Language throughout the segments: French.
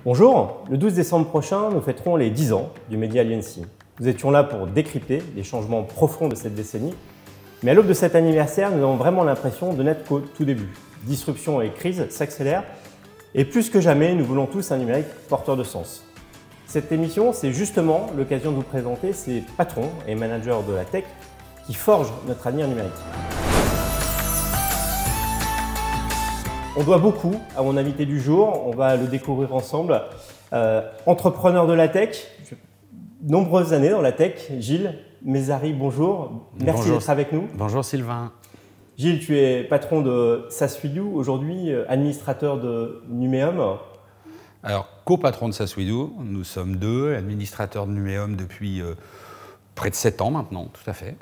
Bonjour, le 12 décembre prochain, nous fêterons les 10 ans du Media Alliancy. Nous étions là pour décrypter les changements profonds de cette décennie, mais à l'aube de cet anniversaire, nous avons vraiment l'impression de n'être qu'au tout début. Disruption et crise s'accélèrent, et plus que jamais, nous voulons tous un numérique porteur de sens. Cette émission, c'est justement l'occasion de vous présenter ces patrons et managers de la tech qui forgent notre avenir numérique. On doit beaucoup à mon invité du jour, on va le découvrir ensemble. Entrepreneur de la tech, nombreuses années dans la tech. Gilles Mézari, bonjour. Merci d'être avec nous. Bonjour Sylvain. Gilles, tu es patron de SaaSwidoo, aujourd'hui administrateur de Numéum. Alors, co-patron de SaaSwidoo, nous sommes deux, administrateurs de Numéum depuis près de 7 ans maintenant, tout à fait.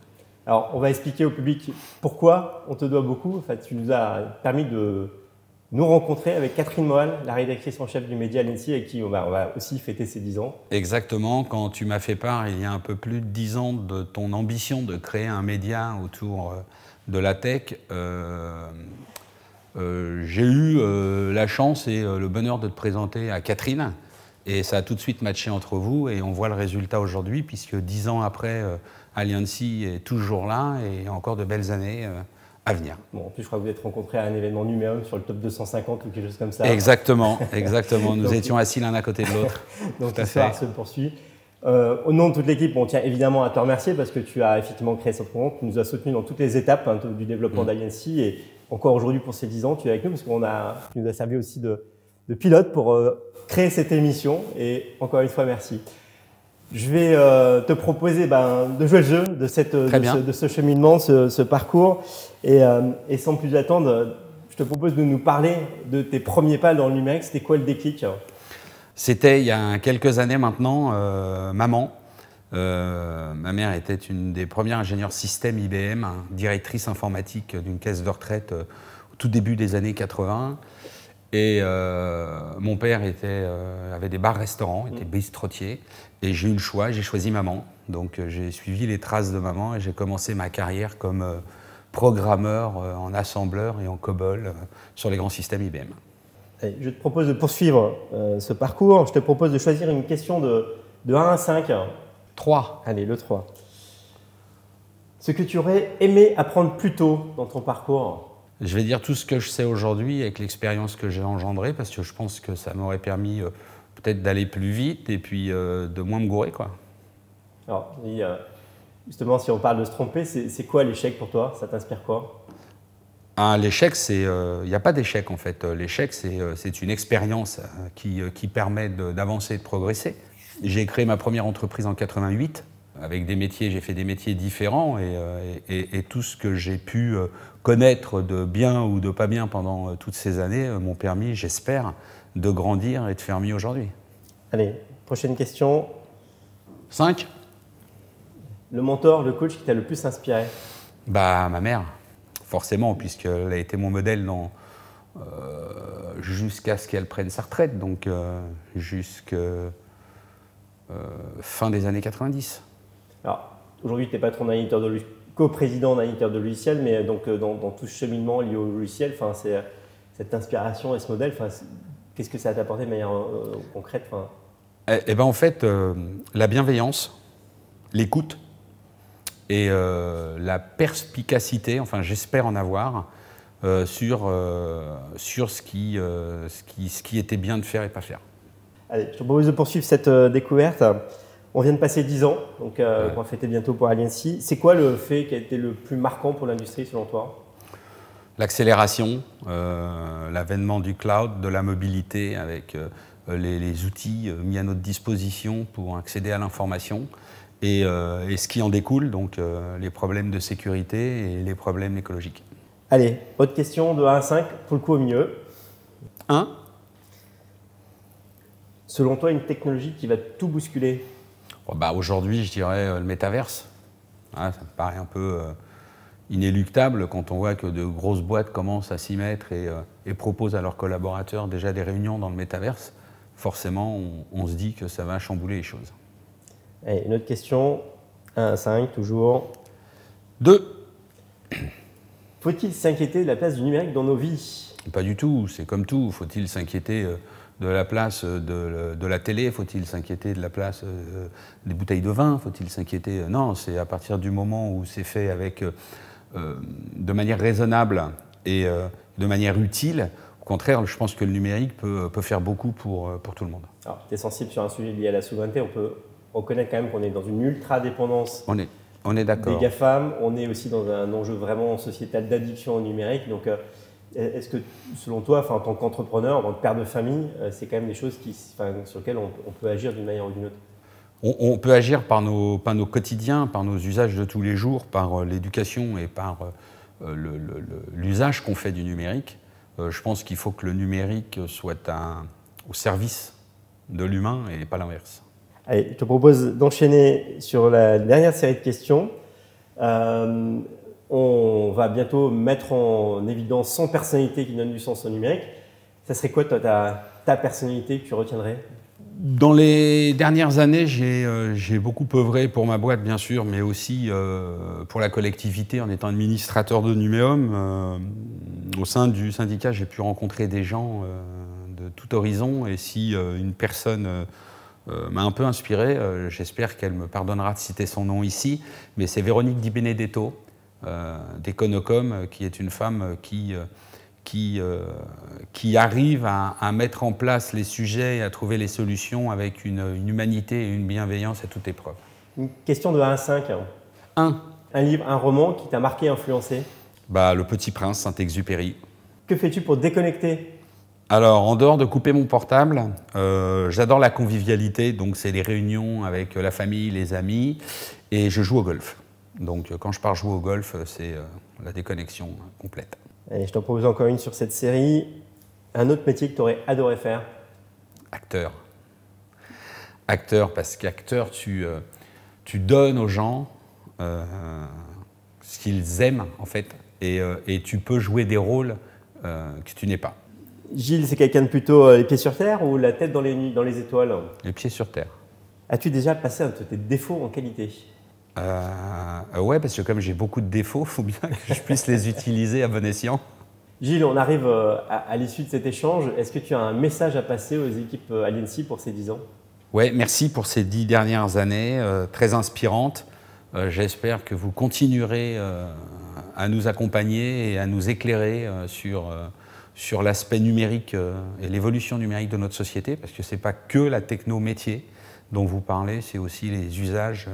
Alors, on va expliquer au public pourquoi on te doit beaucoup. En fait, tu nous as permis de nous rencontrer avec Catherine Moal, la rédactrice en chef du Media Alliancy, avec qui on va aussi fêter ses 10 ans. Exactement, quand tu m'as fait part il y a un peu plus de 10 ans de ton ambition de créer un média autour de la tech, j'ai eu la chance et le bonheur de te présenter à Catherine, et ça a tout de suite matché entre vous, et on voit le résultat aujourd'hui, puisque 10 ans après, Alliancy est toujours là, et encore de belles années à venir. Bon, en plus, je crois que vous êtes rencontrés à un événement Numéum sur le top 250 ou quelque chose comme ça. Exactement, exactement. Nous étions assis l'un à côté de l'autre. Donc l'histoire se poursuit. Au nom de toute l'équipe, on tient évidemment à te remercier parce que tu as effectivement créé ce compte, tu nous as soutenus dans toutes les étapes du développement d'Alliancy, et encore aujourd'hui pour ces 10 ans, tu es avec nous parce que tu nous as servi aussi de pilote pour créer cette émission, et encore une fois, merci. Je vais te proposer de jouer le jeu de ce cheminement, ce parcours. Et sans plus attendre, je te propose de nous parler de tes premiers pas dans le numérique. C'était quoi le déclic? C'était il y a quelques années maintenant, maman. Ma mère était une des premières ingénieures système IBM, directrice informatique d'une caisse de retraite au tout début des années 80. Et mon père avait des bars-restaurants, était bistrotier. Et j'ai eu le choix, j'ai choisi maman. Donc j'ai suivi les traces de maman et j'ai commencé ma carrière comme programmeur en assembleur et en COBOL sur les grands systèmes IBM. Allez, je te propose de poursuivre ce parcours. Je te propose de choisir une question de 1 à 5. 3. Allez, le 3. Ce que tu aurais aimé apprendre plus tôt dans ton parcours? Je vais dire tout ce que je sais aujourd'hui avec l'expérience que j'ai engendrée, parce que je pense que ça m'aurait permis peut-être d'aller plus vite et puis de moins me gourer, quoi. Alors, justement, si on parle de se tromper, c'est quoi l'échec pour toi? Ça t'inspire quoi? L'échec, il n'y a pas d'échec en fait. L'échec, c'est une expérience qui permet d'avancer et de progresser. J'ai créé ma première entreprise en 88. Avec des métiers, j'ai fait des métiers différents, et tout ce que j'ai pu connaître de bien ou de pas bien pendant toutes ces années m'ont permis, j'espère, de grandir et de faire mieux aujourd'hui. Allez, prochaine question. 5. Le mentor, le coach qui t'a le plus inspiré? Ma mère, forcément, puisqu'elle a été mon modèle jusqu'à ce qu'elle prenne sa retraite, donc jusqu'à fin des années 90. Alors, aujourd'hui, tu es patron d'un éditeur de co-président d'un éditeur de logiciels, mais donc dans tout ce cheminement lié au logiciel, c'est cette inspiration et ce modèle, qu'est-ce que ça t'a apporté de manière concrète? En fait, la bienveillance, l'écoute et la perspicacité, enfin j'espère en avoir, sur ce qui était bien de faire et pas faire. Allez, je te propose de poursuivre cette découverte. On vient de passer 10 ans, donc on va fêter bientôt pour Alliancy. C'est quoi le fait qui a été le plus marquant pour l'industrie selon toi? L'accélération, l'avènement du cloud, de la mobilité avec les outils mis à notre disposition pour accéder à l'information, et ce qui en découle, donc les problèmes de sécurité et les problèmes écologiques. Allez, autre question de 1 à 5, pour le coup au milieu. 1. Selon toi, une technologie qui va tout bousculer? Aujourd'hui, je dirais le métaverse. Ça me paraît un peu inéluctable quand on voit que de grosses boîtes commencent à s'y mettre et proposent à leurs collaborateurs déjà des réunions dans le métaverse. Forcément, on se dit que ça va chambouler les choses. Allez, une autre question, 1 à 5, toujours. 2. Faut-il s'inquiéter de la place du numérique dans nos vies? Pas du tout, c'est comme tout. Faut-il s'inquiéter de la place de la télé? Faut-il s'inquiéter de la place des bouteilles de vin? Faut-il s'inquiéter? Non, c'est à partir du moment où c'est fait avec, de manière raisonable et de manière utile. Au contraire, je pense que le numérique peut faire beaucoup pour tout le monde. Alors, tu es sensible sur un sujet lié à la souveraineté. On peut reconnaître quand même qu'on est dans une ultra-dépendance On est d'accord. des GAFAM. On est aussi dans un enjeu vraiment sociétal d'addiction au numérique. Donc, est-ce que, selon toi, en tant qu'entrepreneur, en tant que père de famille, c'est quand même des choses sur lesquelles on peut agir d'une manière ou d'une autre? On peut agir par nos quotidiens, par nos usages de tous les jours, par l'éducation et par l'usage qu'on fait du numérique. Je pense qu'il faut que le numérique soit au service de l'humain et pas l'inverse. Allez, je te propose d'enchaîner sur la dernière série de questions. On va bientôt mettre en évidence 100 personnalités qui donnent du sens au numérique. Ça serait quoi, toi, ta personnalité que tu retiendrais? Dans les dernières années, j'ai beaucoup œuvré pour ma boîte, bien sûr, mais aussi pour la collectivité en étant administrateur de Numéum. Au sein du syndicat, j'ai pu rencontrer des gens de tout horizon. Et si une personne m'a un peu inspiré, j'espère qu'elle me pardonnera de citer son nom ici, mais c'est Véronique Di Benedetto, d'Econocom, qui est une femme qui arrive à mettre en place les sujets et à trouver les solutions avec une humanité et une bienveillance à toute épreuve. Une question de 1 à 5. Un livre, un roman qui t'a marqué, influencé? Le Petit Prince, Saint-Exupéry. Que fais-tu pour te déconnecter? Alors, en dehors de couper mon portable, j'adore la convivialité, donc c'est les réunions avec la famille, les amis, et je joue au golf. Donc, quand je pars jouer au golf, c'est la déconnexion complète. Allez, je t'en propose encore une sur cette série. Un autre métier que tu aurais adoré faire? Acteur. Acteur, parce qu'acteur, tu donnes aux gens ce qu'ils aiment, en fait, et tu peux jouer des rôles que tu n'es pas. Gilles, c'est quelqu'un de plutôt les pieds sur terre ou la tête dans les étoiles? Les pieds sur terre. As-tu déjà passé un de tes défauts en qualité? Ouais, parce que comme j'ai beaucoup de défauts, il faut bien que je puisse les utiliser à bon escient. Gilles, on arrive à l'issue de cet échange. Est-ce que tu as un message à passer aux équipes Aliency pour ces 10 ans? Ouais, merci pour ces 10 dernières années, très inspirantes. J'espère que vous continuerez à nous accompagner et à nous éclairer sur l'aspect numérique et l'évolution numérique de notre société, parce que ce n'est pas que la techno-métier dont vous parlez, c'est aussi les usages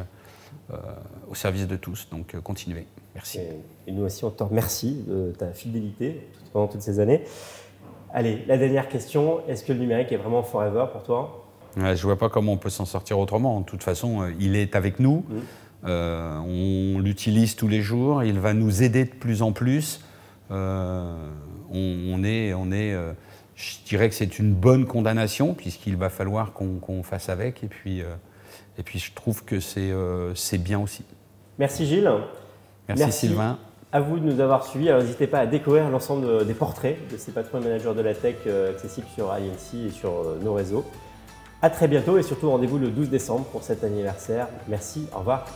au service de tous. Donc, continuez. Merci. Et nous aussi, on te remercie de ta fidélité pendant toutes ces années. Allez, la dernière question. Est-ce que le numérique est vraiment forever pour toi? Je ne vois pas comment on peut s'en sortir autrement. De toute façon, il est avec nous. On l'utilise tous les jours. Il va nous aider de plus en plus. Je dirais que c'est une bonne condamnation, puisqu'il va falloir qu'on fasse avec. Et puis, je trouve que c'est bien aussi. Merci Gilles. Merci Sylvain. À vous de nous avoir suivis. Alors, n'hésitez pas à découvrir l'ensemble des portraits de ces patrons et managers de la tech accessibles sur Aliency et sur nos réseaux. À très bientôt et surtout rendez-vous le 12 décembre pour cet anniversaire. Merci, au revoir.